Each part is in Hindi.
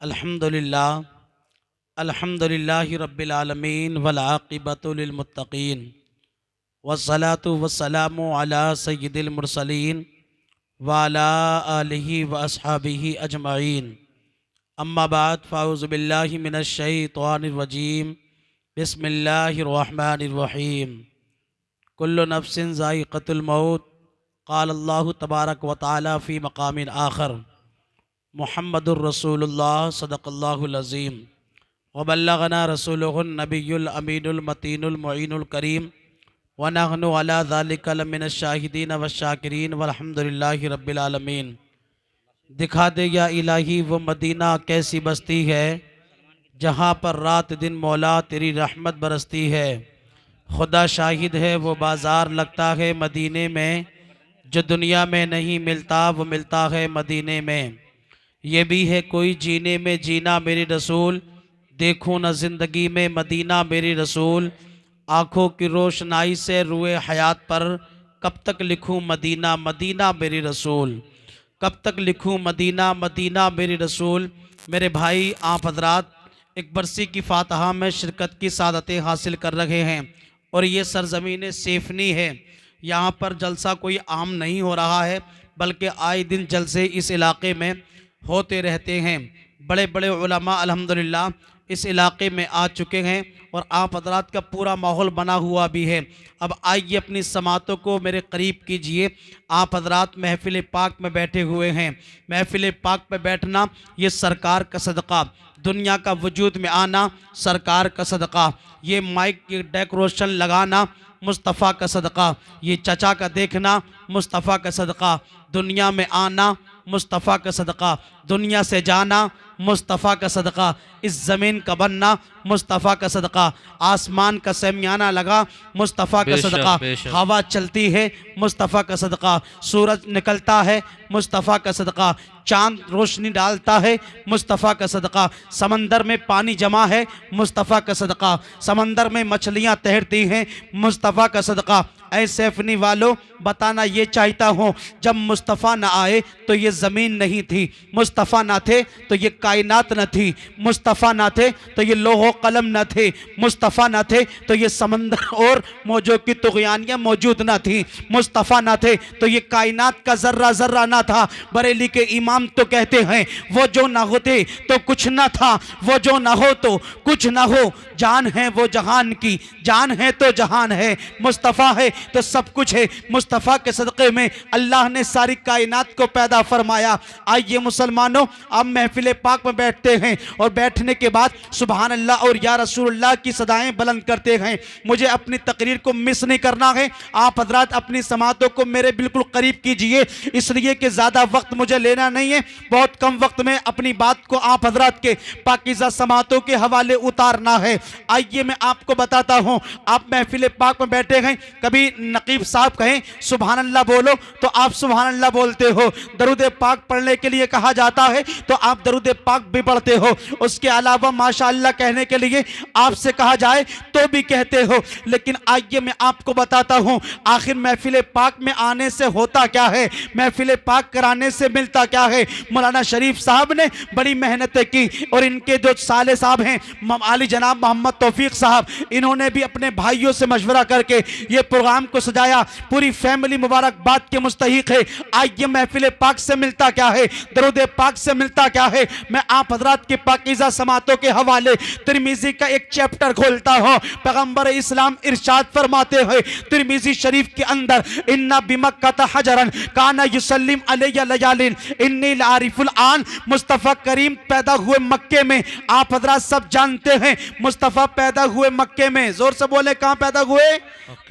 अल्हम्दुलिल्लाह अल्हम्दुलिल्लाहि रब्बिल आलमीन वल आक़िबतु लिल मुत्तक़ीन वस्सलातु वस्सलामु अला सय्यिदिल मुरसलीन व अला आलिहि व अस्हाबिहि अजमईन। अम्मा बाद फ़अऊज़ु बिल्लाहि मिनश शैतानिर रजीम। बिस्मिल्लाहिर रहमानिर रहीम। कुल्लु नफ्सिन ज़ाइक़तुल मौत। क़ाल अल्लाहु तबारक व तआला फ़ी मक़ामिन आख़र। मुहम्मदुर रसूलुल्लाह सदक़ल्लाहुल अज़ीम व बल्लगना रसूलुहुन नबियुल अमीनुल मतीनुल मुईनुल करीम व नहनु अला ज़ालिका लमिनश शाहिदीन व शाकिरीन वल्हम्दुलिल्लाहि रब्बिल आलमीन। दिखा दे या इलाही वो मदीना कैसी बस्ती है जहाँ पर रात दिन मौला तेरी रहमत बरसती है। खुदा शाहिद है वो बाज़ार लगता है मदीने में, जो दुनिया में नहीं मिलता वो मिलता है मदीने में। ये भी है कोई जीने में जीना मेरे रसूल, देखूं न ज़िंदगी में मदीना मेरे रसूल। आँखों की रोशनाई से रुए हयात पर कब तक लिखूं मदीना मदीना मेरे रसूल, कब तक लिखूं मदीना मदीना मेरे रसूल। मेरे भाई आप हजरात एक बरसी की फातहा में शिरकत की सादतें हासिल कर रहे हैं और ये सरज़मीन सेफनी है। यहाँ पर जलसा कोई आम नहीं हो रहा है बल्कि आए दिन जलसे इस इलाके में होते रहते हैं। बड़े बड़े उलमा अल्हम्दुलिल्लाह इस इलाके में आ चुके हैं और आप हज़रात का पूरा माहौल बना हुआ भी है। अब आइए अपनी समातों को मेरे करीब कीजिए। आप हज़रात महफिल पाक में बैठे हुए हैं। महफिल पाक में बैठना ये सरकार का सदका, दुनिया का वजूद में आना सरकार का सदका, ये माइक की डेकोरेशन लगाना मुस्तफ़ा का सदका, ये चचा का देखना मुस्तफ़ा का सदका, दुनिया में आना मुस्तफ़ा का सदका, दुनिया से जाना मुस्तफ़ा का सदका, इस ज़मीन का बनना मुस्तफ़ा का सदका, आसमान का सेमियाना लगा मुस्तफ़ा का सदका, हवा चलती है मुस्तफ़ा का सदका, सूरज निकलता है मुस्तफ़ा का सदका, चाँद रोशनी डालता है मुस्तफ़ा का सदका, समंदर में पानी जमा है मुस्तफ़ा का सदका, समंदर में मछलियाँ तैरती हैं मुस्तफ़ा का सदका। ऐ सैफनी वालों बताना ये चाहता हूँ, जब मुस्तफ़ा न आए तो ये ज़मीन नहीं थी, मुस्तफ़ा ना थे तो ये कायनात न थी, मुस्तफ़ा ना थे तो ये लोहो कलम न थे, मुस्तफ़ा ना थे तो ये समंदर और मौजों की तुग़यानियाँ मौजूद न थी, मुस्तफ़ा ना थे तो ये कायनात का ज़र्रा ज़र्रा ना था। बरेली के इमाम तो कहते हैं वो जो ना होते तो कुछ ना था, वो जो ना हो तो कुछ ना हो, जान है वो जहान की, जान है तो जहान है, मुस्तफ़ा है तो सब कुछ है। मुस्तफ़ा के सदक़े में अल्लाह ने सारी कायनात को पैदा फरमाया। आइए मुसलमानों, आप महफिल पाक में बैठते हैं और बैठने के बाद सुबहान अल्लाह और या रसूलुल्लाह की सदाएं बुलंद करते हैं। मुझे अपनी तकरीर को मिस नहीं करना है। आप हजरात अपनी समातों को मेरे बिल्कुल करीब कीजिए, इसलिए कि ज़्यादा वक्त मुझे लेना नहीं है। बहुत कम वक्त में अपनी बात को आप हजरात के पाकीज़ा समातों के हवाले उतारना है। आइए मैं आपको बताता हूँ, आप महफिल पाक में बैठे हैं, कभी नकीब साहब कहें सुभान अल्लाह बोलो तो आप सुभान अल्लाह बोलते हो, दरूद पाक पढ़ने के लिए कहा जाता है तो आप दरूद पाक भी पढ़ते हो, उसके अलावा माशाअल्लाह कहने के लिए आपसे कहा जाए तो भी कहते हो। लेकिन आइए मैं आपको बताता हूँ, आखिर महफिल पाक में आने से होता क्या है, महफिल पाक कराने से मिलता क्या है। मौलाना शरीफ साहब ने बड़ी मेहनतें की और इनके जो साले साहब हैं आली जनाब मोहम्मद तौफीक साहब, इन्होंने भी अपने भाइयों से मशवरा करके ये प्रोग्राम को सजाया। पूरी फैमिली मुबारकबाद के मुस्तहिक है। आइए महफिल पाक से मिलता क्या है, दरूद पाक से मिलता क्या है। मैं आप हजरात के पाकीज़ा समातों के हवाले तिरमिज़ी का एक चैप्टर खोलता हूँ। पैगंबर इस्लाम इरशाद फरमाते हैं तिरमिज़ी शरीफ के अंदर, इन्ना बिमक्कत हजरन काना युसल्लिम अलैया लयालिन इन्नी लारिफुल आन। मुस्तफ़ा करीम पैदा हुए मक्के में। आप हजरात सब जानते हैं मुस्तफ़ा पैदा हुए मक्के में। जोर से बोले कहाँ पैदा हुए?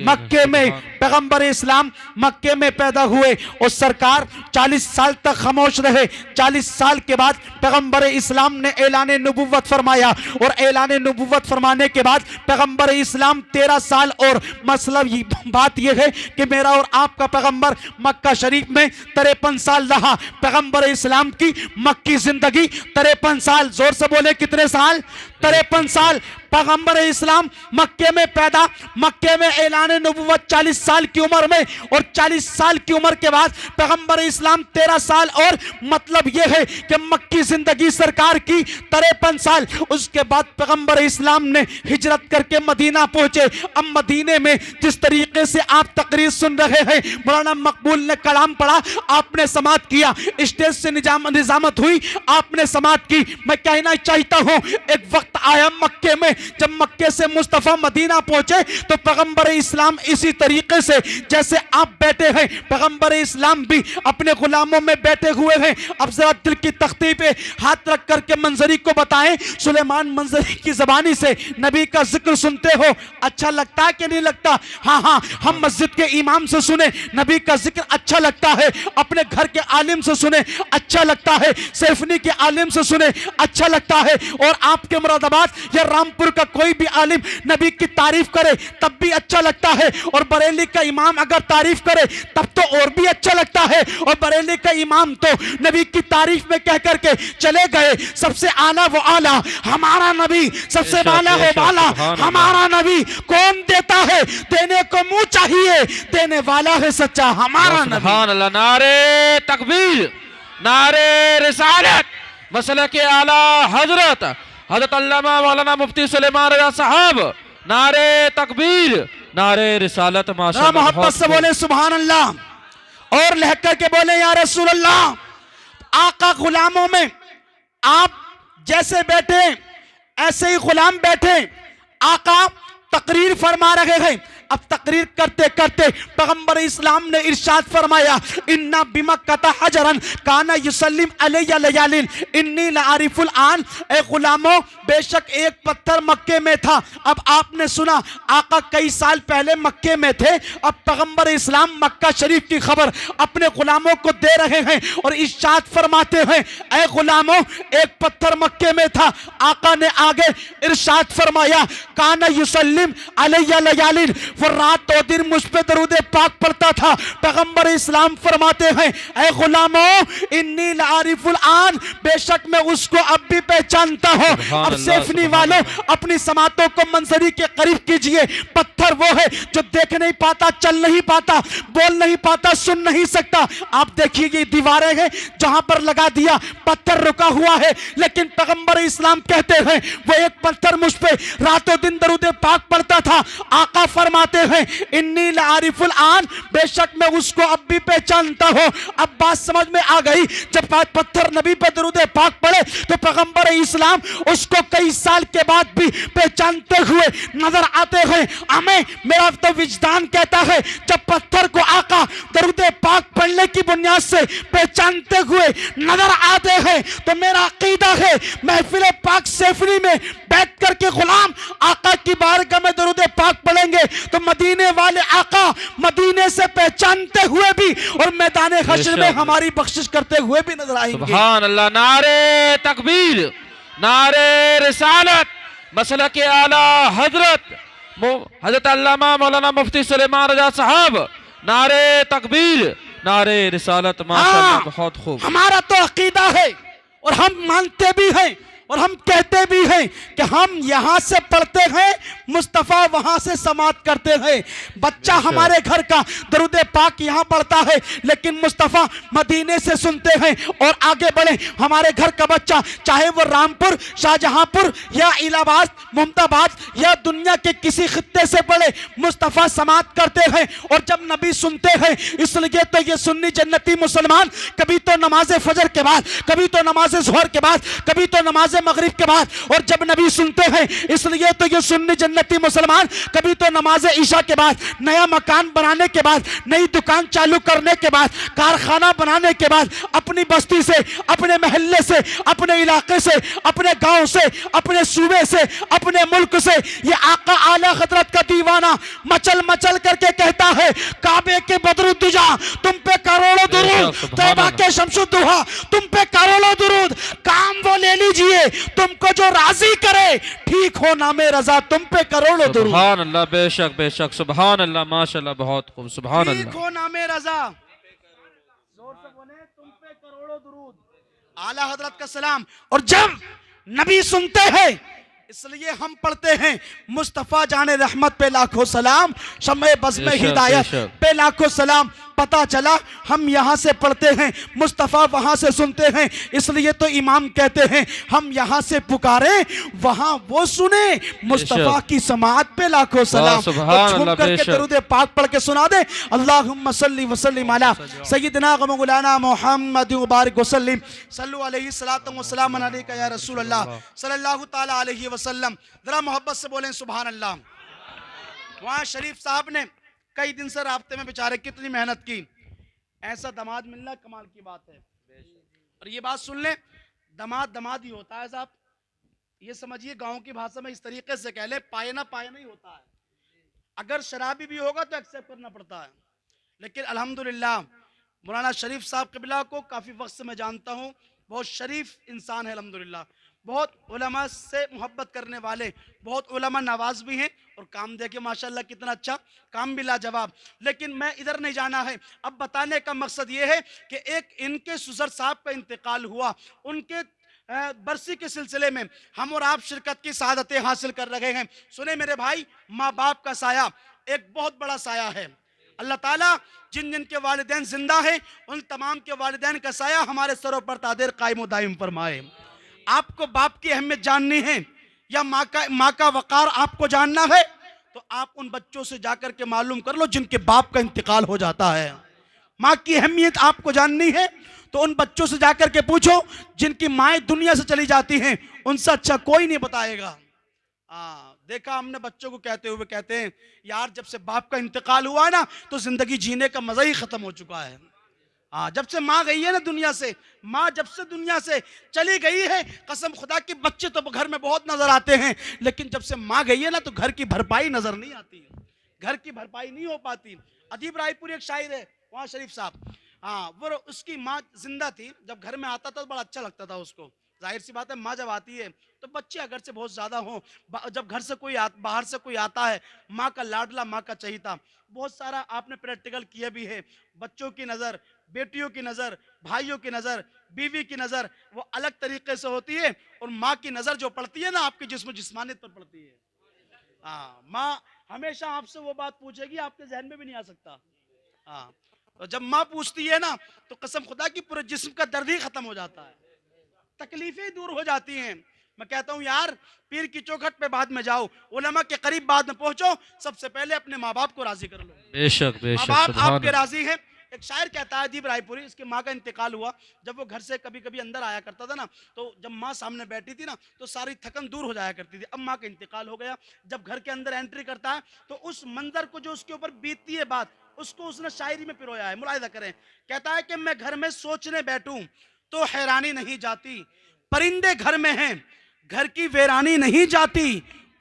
मक्के में। पैगंबर इस्लाम मक्के में पैदा हुए और सरकार 40 साल तक खामोश रहे। 40 साल के बाद पैगंबर इस्लाम ने ऐलान नबुव्वत फरमाया और ऐलान नबुव्वत फरमाने के बाद पैगंबर इस्लाम 13 साल और मतलब बात यह है कि मेरा और आपका पैगंबर मक्का शरीफ में 53 साल रहा। पैगंबर इस्लाम की मक्की जिंदगी 53 साल। जोर से बोले कितने साल? 53 साल पैगंबर इस्लाम मक्के में पैदा, मक्के में ऐलान नबुव्वत 40 साल की उम्र में, और 40 साल की उम्र के बाद पैगंबर इस्लाम 13 साल, और मतलब यह है कि मक्की जिंदगी सरकार की 53 साल। उसके बाद पैगंबर इस्लाम ने हिजरत करके मदीना पहुंचे। अब मदीने में जिस तरीके से आप तकरीर सुन रहे हैं, मौलाना मकबूल ने कलाम पढ़ा, आपने समाअत किया, स्टेज से निजामत हुई, आपने समाअत की। मैं कहना चाहता हूं, एक वक्त आया मक्के में, जब मक्के से मुस्तफा मदीना पहुंचे तो पैगंबर इस्लाम इसी तरीके से जैसे आप बैठे हैं, पैगंबर इस्लाम भी अपने गुलामों में बैठे हुए हैं। अब जरा दिल की तख्ती पे हाथ रख करके मंजरी को बताएं, सुलेमान मंजरी की जबानी से नबी का जिक्र सुनते हो, अच्छा लगता है कि नहीं लगता? हाँ हाँ, हम मस्जिद के इमाम से सुने नबी का जिक्र अच्छा लगता है, अपने घर के आलिम से सुने अच्छा लगता है, सैफनी के आलिम से सुने अच्छा लगता है, और आपके मुरादाबाद या रामपुर का कोई भी आलिम नबी की तारीफ करे तब भी अच्छा लगता है, और बरेली का इमाम अगर तारीफ करे तब तो और भी अच्छा लगता है। और बरेली का इमाम तो नबी की तारीफ में कह करके चले गए, सबसे आला वो आला हमारा नबी, सबसे वाला वो वाला हमारा नबी। कौन देता है? देने को मुंह चाहिए, देने वाला है सच्चा हमारा नबी। सुभान अल्लाह। नारे तकबीर, नारे रिसालत, मसले के आला हजरत हजरत अल्लामा मौलाना मुफ्ती सुलेमान रजा साहब, नारे तकबीर, नारे रिसालत। माशाअल्लाह, मोहब्बत से बोले सुभान अल्लाह, और लहकर के बोले या रसूल अल्लाह। आका गुलामों में आप जैसे बैठे ऐसे ही गुलाम बैठे, आका तकरीर फरमा रहे हैं। अब तकरीर करते करते पैगंबर इस्लाम ने इरशाद फरमाया, इन्ना बिमक्कता हजरन काना युसल्लिम अलैया लयालिन इन्नी लारिफुल आन। ए गुलामों, बेशक एक पत्थर मक्के में था। अब आपने सुना आका कई साल पहले मक्के में थे, अब पैगंबर इस्लाम मक्का शरीफ की खबर अपने गुलामों को दे रहे हैं और इरशाद फरमाते हैं, ए गुलामों, एक पत्थर मक्के में था। आका ने आगे इरशाद फरमाया, काना युसल्लिम अलैया लयालिन, वो रात और दिन मुझ पे दरूद पाक पढ़ता था। पैगंबर इस्लाम फरमाते हैं, ऐ गुलामों, इन्नी लारिफुल आन, बेशक मैं उसको अब भी पहचानता हूं। अब सेफनी वालों, अपनी समातों को मंजरी के करीब कीजिए। पत्थर वो है जो देख नहीं पाता, चल नहीं पाता, बोल नहीं पाता, सुन नहीं सकता। आप देखिए ये दीवारें हैं, जहां पर लगा दिया पत्थर रुका हुआ है, लेकिन पैगंबर इस्लाम कहते हैं वो एक पत्थर मुझ पे रातों दिन दरूद पाक पढ़ता था। आका फरमाते हैं, इन्नी लारिफुल आन, बेशक मैं उसको अब भी पहचानता हूं। अब बात समझ में आ गई। जब पत्थर नबी पे दरूद पाक पढ़े तो पैगंबर इस्लाम उसको कई साल के बाद भी पहचानते हुए नजर आते हैं। हमें, मेरा तो विजदान कहता है, जब पत्थर को आका दरूद पाक पढ़ने की बुनियाद से पहचानते हुए नजर आते हैं, तो मेरा अकीदा है महफिल पाक सेफरी में बैठ करके गुलाम आका की बारगाह में दरूद पाक पढ़ेंगे तो मदीने वाले आका मदीने से पहचानते हुए भी और मैदान हश्र में हमारी बख्शिश करते हुए भी नजर आएंगे। सुभान अल्लाह। नारे तकबीर, नारे रिसालत, मसला के आला हजरत हजरत अल्लामा मौलाना मुफ्ती सुलेमान रजा साहब, नारे तकबीर, नारे रिसालत। माशाअल्लाह, बहुत खूब। हमारा तो अकीदा है और हम मानते भी हैं और हम कहते भी हैं कि हम यहां से पढ़ते हैं, मुस्तफा वहां से समाअत करते हैं। बच्चा हमारे घर का दरूद पाक यहां पढ़ता है, लेकिन मुस्तफा मदीने से सुनते हैं। और आगे बढ़े, हमारे घर का बच्चा चाहे वो रामपुर, शाहजहांपुर या इलाहाबाद, मुमताबाद या दुनिया के किसी खित्ते से पढ़े, मुस्तफा समाअत करते हैं। और जब नबी सुनते हैं, इसलिए तो ये सुन्नी जन्नती मुसलमान कभी तो नमाज फजर के बाद, कभी तो नमाज ज़ोहर के बाद, कभी तो नमाज मगरिब के बाद, और जब नबी सुनते हैं इसलिए तो ये सुन्नी जन्नती मुसलमान कभी तो नमाज ईशा के बाद, नया मकान बनाने के बाद, नई दुकान चालू करने के बाद, कारखाना बनाने के बाद, अपनी बस्ती से, अपने महल्ले से, अपने इलाके से, अपने गांव से, अपने सूबे से, अपने मुल्क से ये आका आला हजरत का दीवाना मचल मचल करके कहता है, काबे के बदरुद्दुजा तुम पे करोड़ों दुरूद, तौबा के शमसुद्दुहा तुम पे करोड़ों दुरूद, काम वो ले लीजिए तुमको जो राजी करे, ठीक हो नामे रजा तुम पे करोड़ों दुरूद। सुभान अल्लाह, बेशक बेशक, सुभान अल्लाह, माशाअल्लाह, बहुत खूब, सुभान अल्लाह। ठीक हो नामे रजा, जोर से बोले, तुम पे करोड़ों दुरूद, आला हजरत का सलाम। और जब नबी सुनते हैं इसलिए हम पढ़ते हैं मुस्तफ़ा जाने रहमत पे लाखों सलाम, शम्मे बज़ में हिदायत पे लाखों सलाम। पता चला हम यहाँ से पढ़ते हैं, मुस्तफ़ा वहाँ से सुनते हैं, इसलिए तो इमाम कहते हैं हम यहाँ से पुकारे वहाँ वो सुने, मुस्तफ़ा की समाअत पे लाखों सलाम। तो झूम करके दरूद पाक पढ़ के सुना दे, अल्लाहुम्मा सल्ली व सल्लिम अला सय्यिदिना व मौलाना मुहम्मद मुबारक वसल्लिम सल्लु अलैहि सलातु व सलाम अलैका या रसूल अल्लाह सल्लल्लाहु ताला अलैहि वसल्लम। जरा मोहब्बत से बोलें सुभान अल्लाह। वहाँ शरीफ साहब ने कई दिन से रास्ते में बेचारे कितनी मेहनत की, ऐसा दामाद मिलना कमाल की बात है। और ये बात सुन ले, दामाद दामाद ही होता है साहब, ये समझिए गांव की भाषा में इस तरीके से कह ले, पाए ना पाए नहीं होता है। अगर शराबी भी होगा तो एक्सेप्ट करना पड़ता है। लेकिन अल्हम्दुलिल्लाह मौलाना शरीफ साहब क़िबला को काफ़ी वक्त से मैं जानता हूँ, बहुत शरीफ इंसान है अल्हम्दुलिल्लाह, बहुत उलमा से मोहब्बत करने वाले, बहुत उलमा नवाज भी हैं, और काम देखिए माशाल्लाह कितना अच्छा, काम भी लाजवाब। लेकिन मैं इधर नहीं जाना है, अब बताने का मकसद ये है कि एक इनके सुसर साहब का इंतकाल हुआ, उनके बरसी के सिलसिले में हम और आप शिरकत की सआदतें हासिल कर रहे हैं। सुने मेरे भाई, माँ बाप का साया एक बहुत बड़ा साया है। अल्लाह ताला जिन जिन के वालिदैन जिंदा हैं उन तमाम के वालिदैन का साया हमारे सरों पर तादेर कायम दायम फरमाए। आपको बाप की अहमियत जाननी है या माँ का वकार आपको जानना है, तो आप उन बच्चों से जाकर के मालूम कर लो जिनके बाप का इंतकाल हो जाता है। माँ की अहमियत आपको जाननी है तो उन बच्चों से जाकर के पूछो जिनकी माएँ दुनिया से चली जाती हैं, उनसे अच्छा कोई नहीं बताएगा। देखा हमने बच्चों को कहते हुए, कहते हैं यार जब से बाप का इंतकाल हुआ है ना तो जिंदगी जीने का मजा ही खत्म हो चुका है। जब से माँ गई है ना दुनिया से, माँ जब से दुनिया से चली गई है, कसम खुदा की बच्चे तो घर में बहुत नजर आते हैं, लेकिन जब से माँ गई है ना तो घर की भरपाई नजर नहीं आती, घर की भरपाई नहीं हो पाती। अदीब रायपुरी एक शायर है वहाँ शरीफ साहब, वो उसकी माँ जिंदा थी, जब घर में आता था तो बड़ा अच्छा लगता था उसको। जाहिर सी बात है माँ जब आती है तो बच्चे अगर से बहुत ज़्यादा हों, जब घर से कोई बाहर से कोई आता है, माँ का लाडला, माँ का चहीता। बहुत सारा आपने प्रैक्टिकल किया भी है, बच्चों की नज़र, बेटियों की नज़र, भाइयों की नज़र, बीवी की नज़र वो अलग तरीके से होती है, और माँ की नज़र जो पड़ती है ना आपकी जिस्मानियत पर पड़ती है। माँ हमेशा आपसे वो बात पूछेगी आपके जहन में भी नहीं आ सकता। तो जब माँ पूछती है ना तो कसम खुदा की पूरे जिस्म का दर्द ही खत्म हो जाता है, तकलीफें दूर हो जाती हैं। मैं कहता हूँ यार पीर की चौखट पे बाद में जाओ, उलमा के करीब बाद में पहुंचो, सबसे पहले अपने माँ बाप को राजी कर लो। बेशक बेशक, माँ बाप आपके राजी हैं। एक शायर कहता है अदीब रायपुरी, इसकी माँ का इंतकाल हुआ, जब वो घर से कभी कभी अंदर आया करता था ना, तो जब माँ सामने बैठी थी ना तो सारी थकन दूर हो जाया करती थी। अब माँ का इंतकाल हो गया, जब घर के अंदर एंट्री करता है तो उस मंजर को जो उसके ऊपर बीतती है बात, उसको उसने शायरी में पिरोया है। मुलाहिजा करें, कहता है कि मैं घर में सोचने बैठूं तो हैरानी नहीं जाती, परिंदे घर में हैं घर की वीरानी नहीं जाती,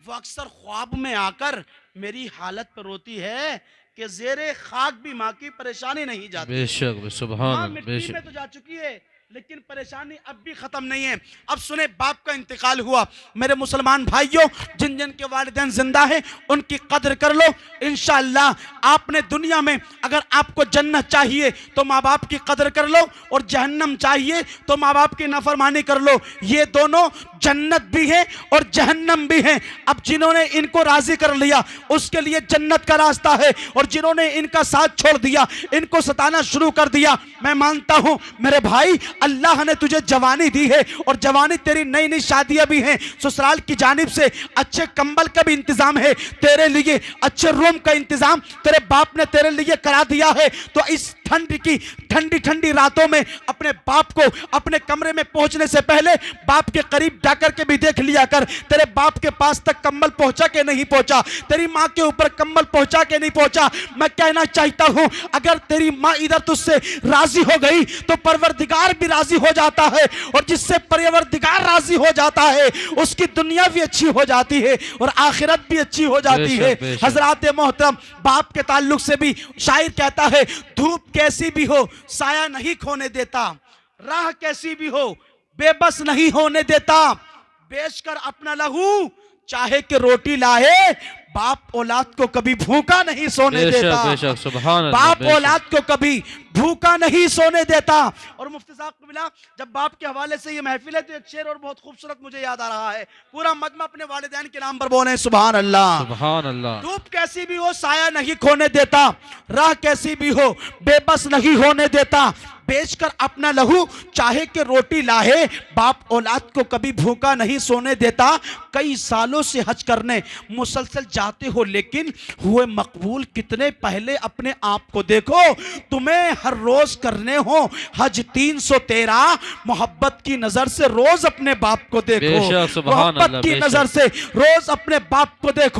वो अक्सर ख्वाब में आकर मेरी हालत पर रोती है कि ज़ेरे खाक भी माँ की परेशानी नहीं जाती। बेशक सुभान, मिट्टी में तो जा चुकी है लेकिन परेशानी अब भी खत्म नहीं है। अब सुने, बाप का इंतकाल हुआ, मेरे मुसलमान भाइयों जिन जिन के वालिदैन जिंदा हैं उनकी कदर कर लो। इंशाअल्लाह आपने दुनिया में अगर आपको जन्नत चाहिए तो माँ बाप की कदर कर लो, और जहन्नम चाहिए तो माँ बाप की नाफरमानी कर लो। ये दोनों जन्नत भी है और जहन्नम भी है। अब जिन्होंने इनको राजी कर लिया उसके लिए जन्नत का रास्ता है, और जिन्होंने इनका साथ छोड़ दिया, इनको सताना शुरू कर दिया, मैं मानता हूं मेरे भाई अल्लाह ने तुझे जवानी दी है, और जवानी तेरी नई नई शादियां भी हैं, ससुराल की जानिब से अच्छे कंबल का भी इंतजाम है तेरे लिए, अच्छे रूम का इंतजाम तेरे बाप ने तेरे लिए करा दिया है। तो इस ठंडी ठंडी रातों में अपने बाप को अपने कमरे में पहुंचने से पहले बाप के करीब जाकर के भी देख लिया कर, तेरे बाप के पास तक कंबल पहुंचा के नहीं पहुंचा, तेरी माँ के ऊपर कंबल पहुंचा के नहीं पहुंचा। मैं कहना चाहता हूं अगर तेरी माँ इधर तुझसे राजी हो गई तो परवरदिगार भी राजी हो जाता है, और जिससे परवरदिगार राजी हो जाता है उसकी दुनिया भी अच्छी हो जाती है और आखिरत भी अच्छी हो जाती है। हजरात मोहतरम, बाप के ताल्लुक से भी शायर कहता है, धूप कैसी भी हो साया नहीं खोने देता, राह कैसी भी हो बेबस नहीं होने देता, बेच कर अपना लहू चाहे कि रोटी लाए बाप औलाद को कभी भूखा नहीं सोने देता। बेशक सुभान अल्लाह, बाप बेशक। औलाद को कभी भूखा नहीं सोने देता। और मुफ्ती साहब को मिला, जब बाप के हवाले से ये महफिल है तो एक शेर और बहुत खूबसूरत मुझे याद आ रहा है। पूरा मजमा अपने वालिदैन के नाम पर बोले सुभान अल्लाह। सुभान अल्लाह। धूप कैसी भी हो साया नहीं खोने देता, राह कैसी भी हो बेबस नहीं होने देता, बेचकर अपना लहू चाहे के रोटी लाहे, बाप औलाद को कभी भूखा नहीं सोने देता। कई सालों से हज करने मुसलसल जाते हो लेकिन हुए मकबूल कितने पहले, अपने आप को देखो। तुम्हें हर रोज करने हो हज 313, मोहब्बत की नजर से रोज अपने बाप को देखो, बेशक सुभान अल्लाह, मोहब्बत की बेशक। नजर से रोज अपने बाप को देखो।